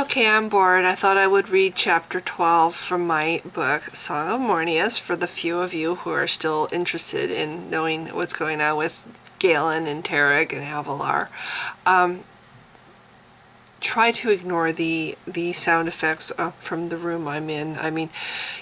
Okay, I'm bored. I thought I would read chapter 12 from my book, Song of Mornius, for the few of you who are still interested in knowing what's going on with Galen and Tarek and Avalar. Try to ignore the sound effects from the room I'm in. I mean,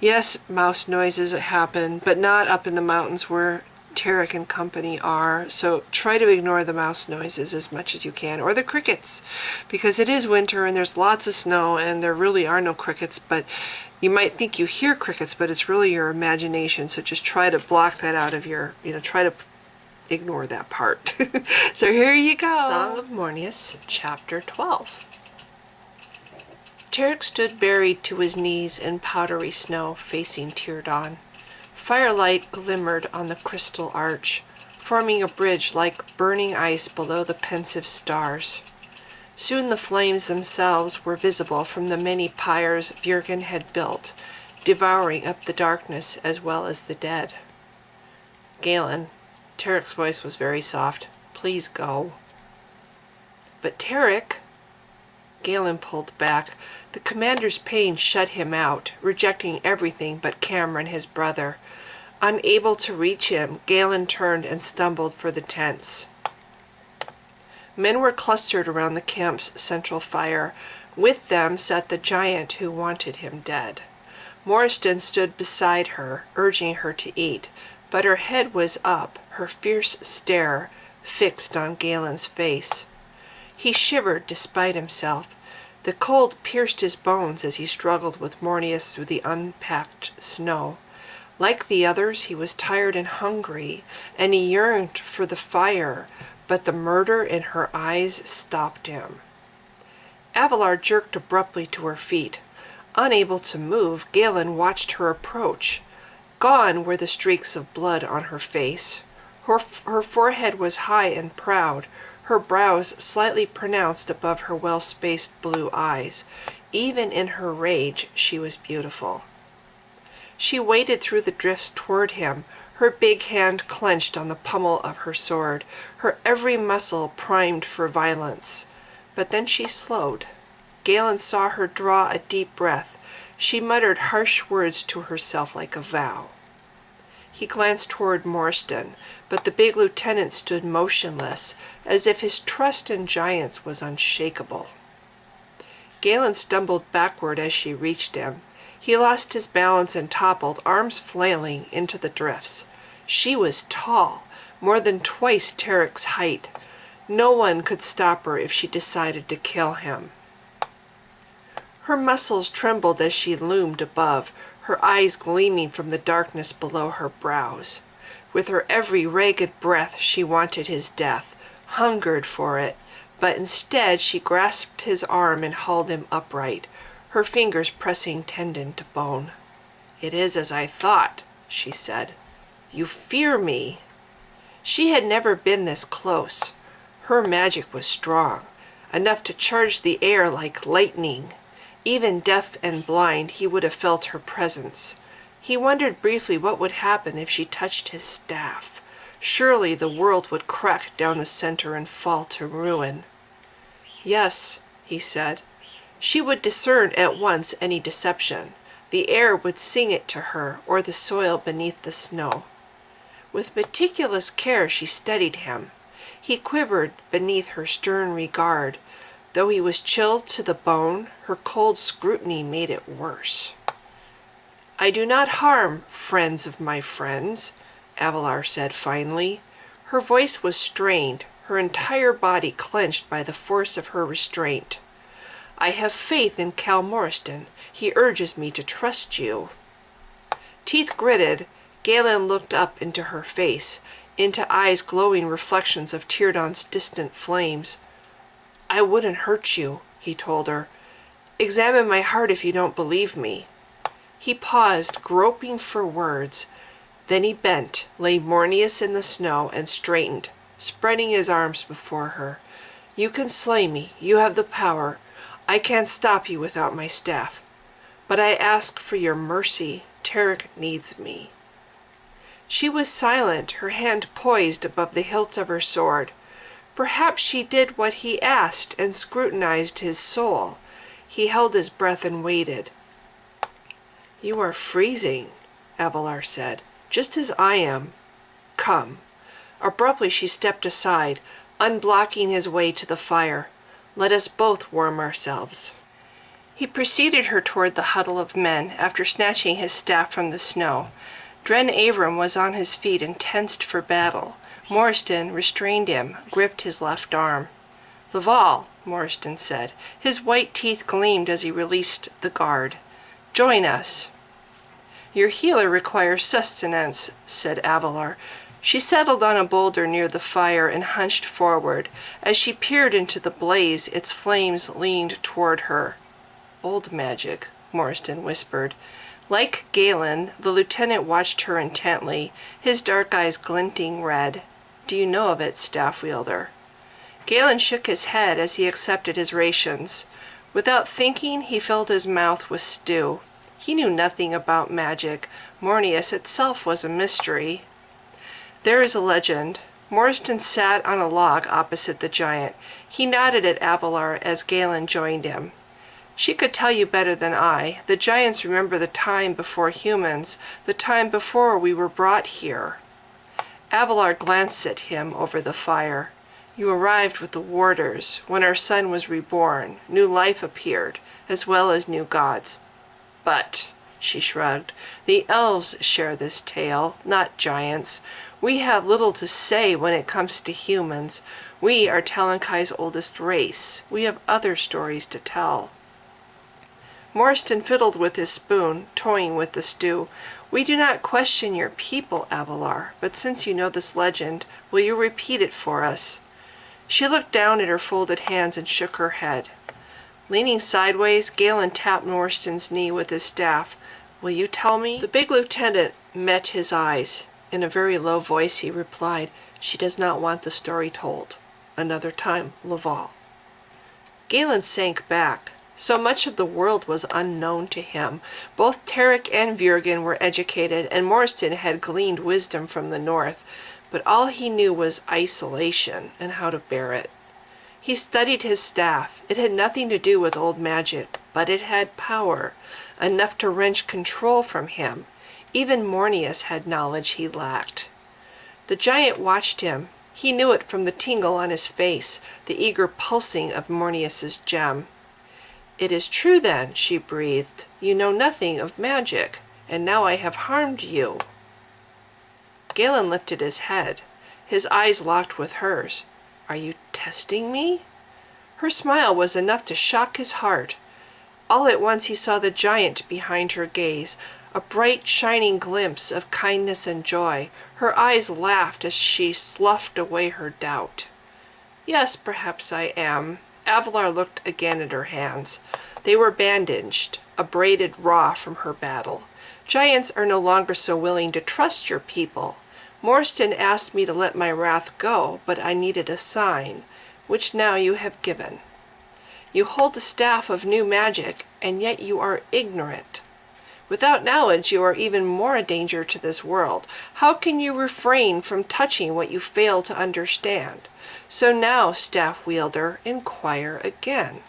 yes, mouse noises happen, but not up in the mountains where Tarek and company are, so try to ignore the mouse noises as much as you can, or the crickets, because it is winter and there's lots of snow and there really are no crickets, but you might think you hear crickets, but it's really your imagination, so just try to block that out of your, try to ignore that part. So here you go. Song of Mornius, chapter 12. Tarek stood buried to his knees in powdery snow, facing Teardawn. Firelight glimmered on the crystal arch, forming a bridge like burning ice below the pensive stars. Soon the flames themselves were visible from the many pyres Virgin had built, devouring up the darkness as well as the dead. Galen, Tarek's voice was very soft, please go. But Tarek, Galen pulled back. The commander's pain shut him out, rejecting everything but Cameron, his brother. Unable to reach him, Galen turned and stumbled for the tents. Men were clustered around the camp's central fire. With them sat the giant who wanted him dead. Morniston stood beside her, urging her to eat, but her head was up, her fierce stare fixed on Galen's face. He shivered despite himself. The cold pierced his bones as he struggled with Mornius through the unpacked snow. Like the others, he was tired and hungry, and he yearned for the fire, but the murder in her eyes stopped him. Avalar jerked abruptly to her feet. Unable to move, Galen watched her approach. Gone were the streaks of blood on her face. Her forehead was high and proud, her brows slightly pronounced above her well-spaced blue eyes. Even in her rage, she was beautiful. She waded through the drifts toward him, her big hand clenched on the pommel of her sword, her every muscle primed for violence. But then she slowed. Galen saw her draw a deep breath. She muttered harsh words to herself like a vow. He glanced toward Morniston, but the big lieutenant stood motionless, as if his trust in giants was unshakable. Galen stumbled backward as she reached him. He lost his balance and toppled, arms flailing, into the drifts. She was tall, more than twice Tarek's height. No one could stop her if she decided to kill him. Her muscles trembled as she loomed above, her eyes gleaming from the darkness below her brows. With her every ragged breath she wanted his death, hungered for it, but instead she grasped his arm and hauled him upright, her fingers pressing tendon to bone. "It is as I thought," she said. "You fear me." She had never been this close. Her magic was strong, enough to charge the air like lightning. Even deaf and blind, he would have felt her presence. He wondered briefly what would happen if she touched his staff. Surely the world would crack down the center and fall to ruin. "Yes," he said. She would discern at once any deception. The air would sing it to her, or the soil beneath the snow. With meticulous care she steadied him. He quivered beneath her stern regard. Though he was chilled to the bone, her cold scrutiny made it worse. "I do not harm friends of my friends," Avalar said finally. Her voice was strained, her entire body clenched by the force of her restraint. "I have faith in Cal Morniston. He urges me to trust you." Teeth gritted, Galen looked up into her face, into eyes glowing reflections of Teardawn's distant flames. "I wouldn't hurt you," he told her. "Examine my heart if you don't believe me." He paused, groping for words. Then he bent, lay Mornius in the snow, and straightened, spreading his arms before her. "You can slay me. You have the power. I can't stop you without my staff. But I ask for your mercy. Tarek needs me." She was silent, her hand poised above the hilt of her sword. Perhaps she did what he asked and scrutinized his soul. He held his breath and waited. "You are freezing," Abelard said, "just as I am. Come." Abruptly she stepped aside, unblocking his way to the fire. "Let us both warm ourselves." He preceded her toward the huddle of men, after snatching his staff from the snow. Dren Avram was on his feet and tensed for battle. Morriston restrained him, gripped his left arm. "Laval," Morriston said. His white teeth gleamed as he released the guard. "Join us." "Your healer requires sustenance," said Abelard. She settled on a boulder near the fire and hunched forward. As she peered into the blaze, its flames leaned toward her. "Old magic," Morriston whispered. Like Galen, the lieutenant watched her intently, his dark eyes glinting red. "Do you know of it, staff wielder?" Galen shook his head as he accepted his rations. Without thinking, he filled his mouth with stew. He knew nothing about magic. Mornius itself was a mystery. "There is a legend." Morriston sat on a log opposite the giant. He nodded at Abelard as Galen joined him. "She could tell you better than I. The giants remember the time before humans, the time before we were brought here." Abelard glanced at him over the fire. "You arrived with the warders. When our son was reborn, new life appeared, as well as new gods. But," she shrugged, "the elves share this tale, not giants. We have little to say when it comes to humans. We are Talankai's oldest race. We have other stories to tell." Morriston fiddled with his spoon, toying with the stew. "We do not question your people, Abelard, but since you know this legend, will you repeat it for us?" She looked down at her folded hands and shook her head. Leaning sideways, Galen tapped Morriston's knee with his staff. "Will you tell me?" The big lieutenant met his eyes. In a very low voice he replied, "She does not want the story told. Another time, Laval." Galen sank back. So much of the world was unknown to him. Both Tarek and Virgin were educated, and Morriston had gleaned wisdom from the north, but all he knew was isolation and how to bear it. He studied his staff. It had nothing to do with old magic, but it had power, enough to wrench control from him. Even Mornius had knowledge he lacked. The giant watched him. He knew it from the tingle on his face, the eager pulsing of Mornius's gem. "It is true then," she breathed. "You know nothing of magic, and now I have harmed you." Galen lifted his head. His eyes locked with hers. "Are you testing me?" Her smile was enough to shock his heart. All at once he saw the giant behind her gaze, a bright, shining glimpse of kindness and joy. Her eyes laughed as she sloughed away her doubt. "Yes, perhaps I am." Abelard looked again at her hands. They were bandaged, abraded raw from her battle. "Giants are no longer so willing to trust your people. Morriston asked me to let my wrath go, but I needed a sign, which now you have given. You hold the staff of new magic, and yet you are ignorant. Without knowledge, you are even more a danger to this world. How can you refrain from touching what you fail to understand? So now, staff wielder, inquire again.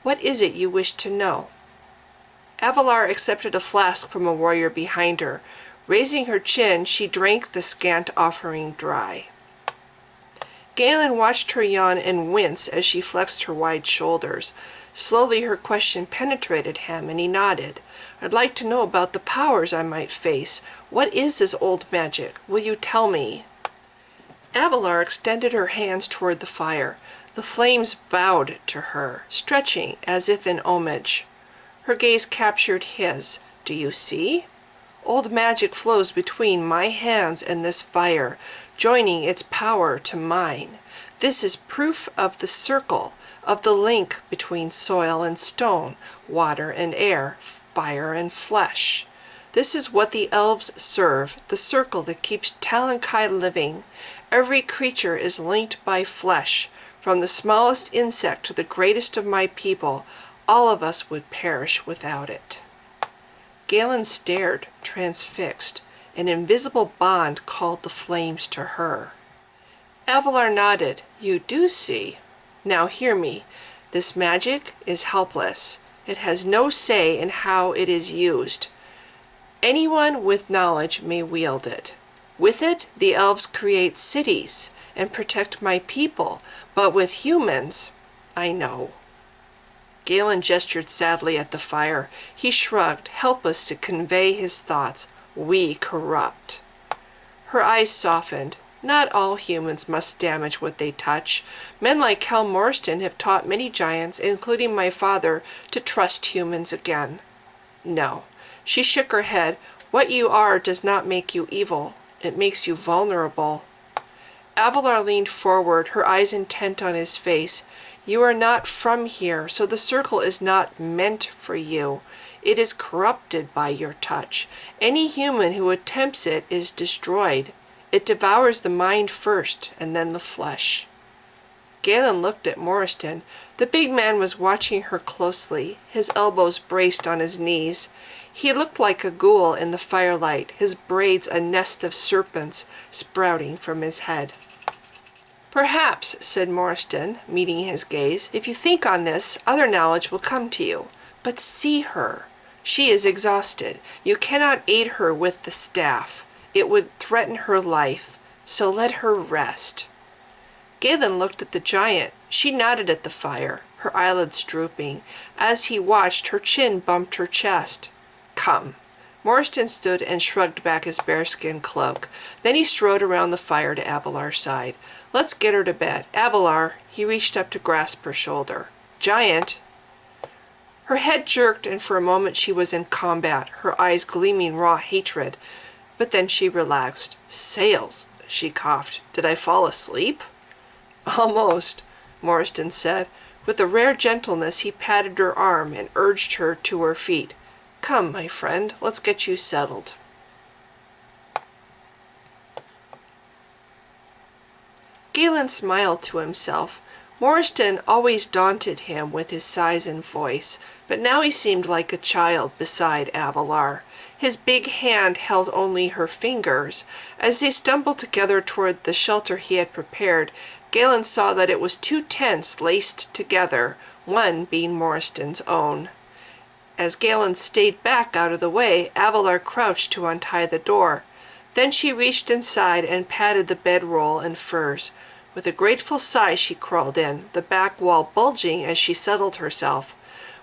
What is it you wish to know?" Abelard accepted a flask from a warrior behind her. Raising her chin, she drank the scant offering dry. Galen watched her yawn and wince as she flexed her wide shoulders. Slowly her question penetrated him, and he nodded. "I'd like to know about the powers I might face. What is this old magic? Will you tell me?" Abelard extended her hands toward the fire. The flames bowed to her, stretching as if in homage. Her gaze captured his. "Do you see? Old magic flows between my hands and this fire, joining its power to mine. This is proof of the circle, of the link between soil and stone, water and air, fire and flesh. This is what the elves serve, the circle that keeps Talankai living. Every creature is linked by flesh. From the smallest insect to the greatest of my people, all of us would perish without it." Galen stared, transfixed. An invisible bond called the flames to her. Abelard nodded. "You do see. Now hear me. This magic is helpless. It has no say in how it is used. Anyone with knowledge may wield it. With it, the elves create cities and protect my people, but with humans, I know. Galen gestured sadly at the fire. He shrugged, helpless to convey his thoughts. We corrupt. Her eyes softened. Not all humans must damage what they touch. Men like Cal Morstan have taught many giants, including my father, to trust humans again. No. She shook her head. What you are does not make you evil. It makes you vulnerable. Avalar leaned forward, her eyes intent on his face. You are not from here, so the circle is not meant for you. It is corrupted by your touch. Any human who attempts it is destroyed. It devours the mind first, and then the flesh. Galen looked at Morriston. The big man was watching her closely, his elbows braced on his knees. He looked like a ghoul in the firelight, his braids a nest of serpents sprouting from his head. Perhaps, said Morriston, meeting his gaze, if you think on this, other knowledge will come to you. But see her. She is exhausted. You cannot aid her with the staff. It would threaten her life, so let her rest. Galen looked at the giant. She nodded at the fire, her eyelids drooping. As he watched, her chin bumped her chest. Come. Morriston stood and shrugged back his bearskin cloak. Then he strode around the fire to Avalar's side. Let's get her to bed. Avalar, he reached up to grasp her shoulder. Giant. Her head jerked, and for a moment she was in combat, her eyes gleaming raw hatred. But then she relaxed. Sails, she coughed. Did I fall asleep? Almost, Morriston said. With a rare gentleness he patted her arm and urged her to her feet. Come, my friend, let's get you settled. Galen smiled to himself. Morriston always daunted him with his size and voice, but now he seemed like a child beside Avalar. His big hand held only her fingers. As they stumbled together toward the shelter he had prepared, Galen saw that it was two tents laced together, one being Morriston's own. As Galen stayed back out of the way, Avalar crouched to untie the door. Then she reached inside and patted the bedroll and furs. With a grateful sigh she crawled in, the back wall bulging as she settled herself.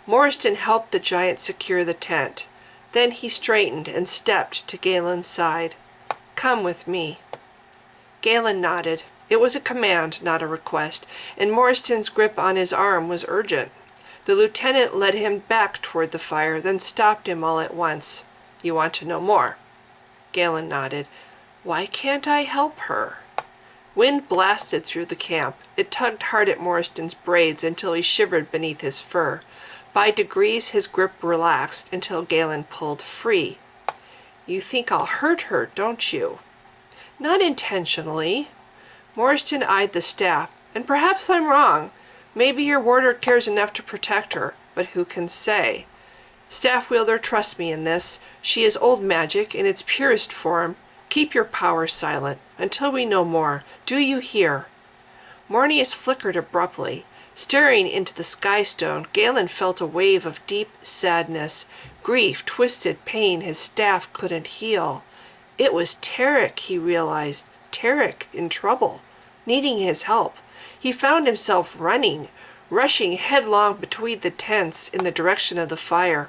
Morriston helped the giant secure the tent. Then he straightened and stepped to Galen's side. Come with me. Galen nodded. It was a command, not a request, and Morriston's grip on his arm was urgent. The lieutenant led him back toward the fire, then stopped him all at once. You want to know more? Galen nodded. Why can't I help her? Wind blasted through the camp. It tugged hard at Morriston's braids until he shivered beneath his fur. By degrees his grip relaxed until Galen pulled free. You think I'll hurt her, don't you? Not intentionally. Morriston eyed the staff. And perhaps I'm wrong. Maybe your warder cares enough to protect her, but who can say? Staff wielder, trust me in this. She is old magic in its purest form. Keep your power silent until we know more. Do you hear? Mornius flickered abruptly. Staring into the sky stone, Galen felt a wave of deep sadness, grief, twisted pain his staff couldn't heal. It was Tarek, he realized. Tarek in trouble, needing his help. He found himself running, rushing headlong between the tents in the direction of the fire.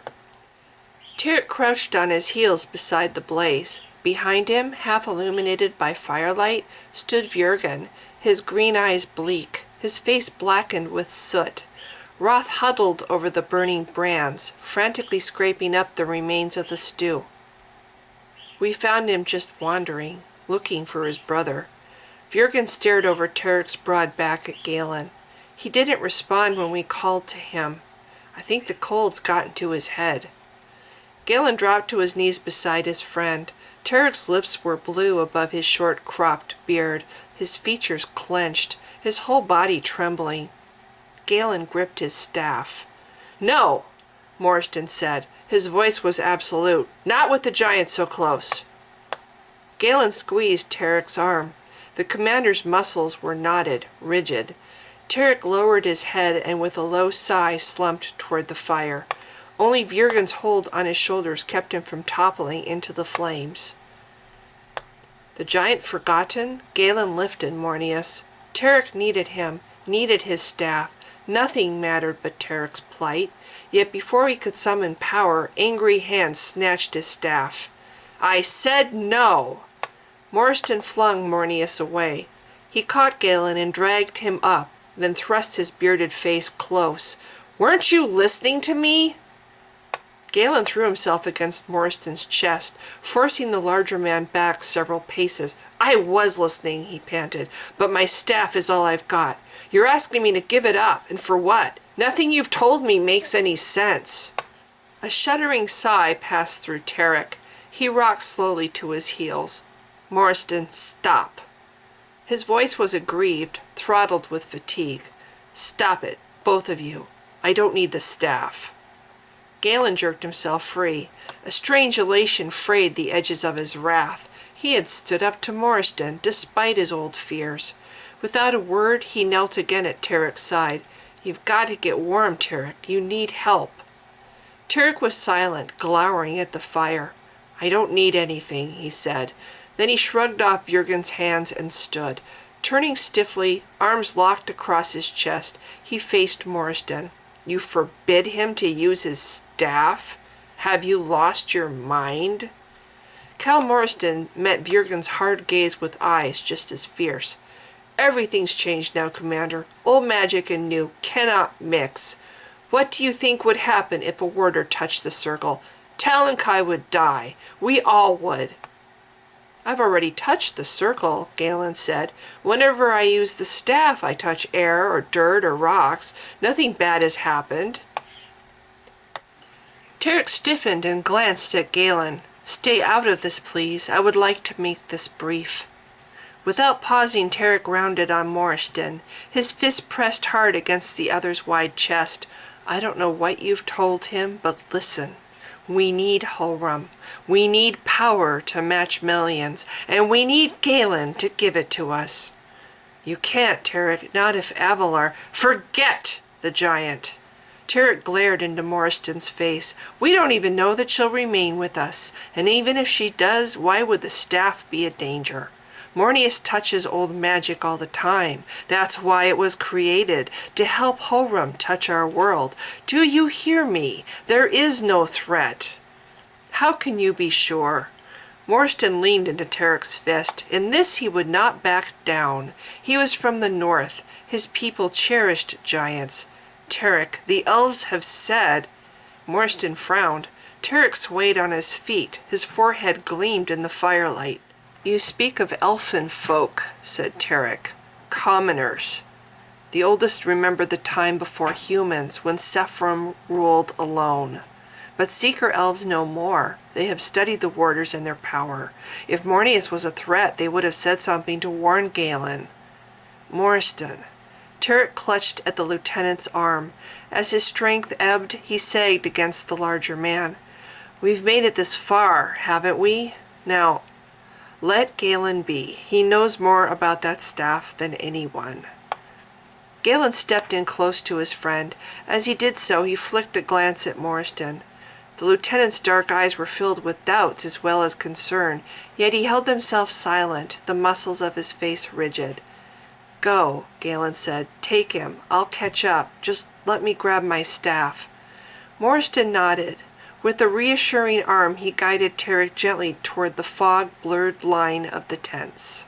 Tarek crouched on his heels beside the blaze. Behind him, half illuminated by firelight, stood Vjurgen, his green eyes bleak, his face blackened with soot. Roth huddled over the burning brands, frantically scraping up the remains of the stew. We found him just wandering, looking for his brother. Vjurgen stared over Tarek's broad back at Galen. He didn't respond when we called to him. I think the cold's got into his head. Galen dropped to his knees beside his friend. Tarek's lips were blue above his short cropped beard, his features clenched, his whole body trembling. Galen gripped his staff. No, Morriston said. His voice was absolute. Not with the giant so close. Galen squeezed Tarek's arm. The commander's muscles were knotted, rigid. Tarek lowered his head and with a low sigh slumped toward the fire. Only Virgin's hold on his shoulders kept him from toppling into the flames. The giant forgotten? Galen lifted Mornius. Tarek needed him, needed his staff. Nothing mattered but Tarek's plight. Yet before he could summon power, angry hands snatched his staff. I said no! Morstan flung Mornius away. He caught Galen and dragged him up, then thrust his bearded face close. Weren't you listening to me? Galen threw himself against Morstan's chest, forcing the larger man back several paces. I was listening, he panted, but my staff is all I've got. You're asking me to give it up, and for what? Nothing you've told me makes any sense. A shuddering sigh passed through Tarek. He rocked slowly to his heels. Morstan, stop. His voice was aggrieved, throttled with fatigue. Stop it, both of you. I don't need the staff. Galen jerked himself free. A strange elation frayed the edges of his wrath. He had stood up to Morstan, despite his old fears. Without a word, he knelt again at Tarek's side. You've got to get warm, Tarek. You need help. Tarek was silent, glowering at the fire. I don't need anything, he said. Then he shrugged off Virgin's hands and stood. Turning stiffly, arms locked across his chest, he faced Morstan. You forbid him to use his staff? Have you lost your mind? Cal Morstan met Virgin's hard gaze with eyes just as fierce. Everything's changed now, Commander. Old magic and new cannot mix. What do you think would happen if a warder touched the circle? Talonkai would die. We all would. I've already touched the circle, Galen said. Whenever I use the staff, I touch air or dirt or rocks. Nothing bad has happened. Tarek stiffened and glanced at Galen. Stay out of this, please. I would like to make this brief. Without pausing, Tarek rounded on Morstan, his fist pressed hard against the other's wide chest. I don't know what you've told him, but listen. We need Holram. We need power to match millions, and we need Galen to give it to us. You can't, Tarek, not if Avalar— Forget the giant! Tarek glared into Morstan's face. We don't even know that she'll remain with us, and even if she does, why would the staff be a danger? Mornius touches old magic all the time. That's why it was created, to help Holram touch our world. Do you hear me? There is no threat. How can you be sure? Morstan leaned into Tarek's fist. In this he would not back down. He was from the north. His people cherished giants. Tarek, the elves have said— Morstan frowned. Tarek swayed on his feet. His forehead gleamed in the firelight. You speak of elfin folk, said Tarek. Commoners. The oldest remembered the time before humans, when Sephram ruled alone. But Seeker elves know more. They have studied the warders and their power. If Mornius was a threat, they would have said something to warn Galen. Morstan. Tarek clutched at the lieutenant's arm. As his strength ebbed, he sagged against the larger man. We've made it this far, haven't we? Now, let Galen be. He knows more about that staff than anyone. Galen stepped in close to his friend. As he did so, he flicked a glance at Morstan. The lieutenant's dark eyes were filled with doubts as well as concern, yet he held himself silent, the muscles of his face rigid. Go, Galen said. Take him. I'll catch up. Just let me grab my staff. Morstan nodded. With a reassuring arm, he guided Tarek gently toward the fog-blurred line of the tents.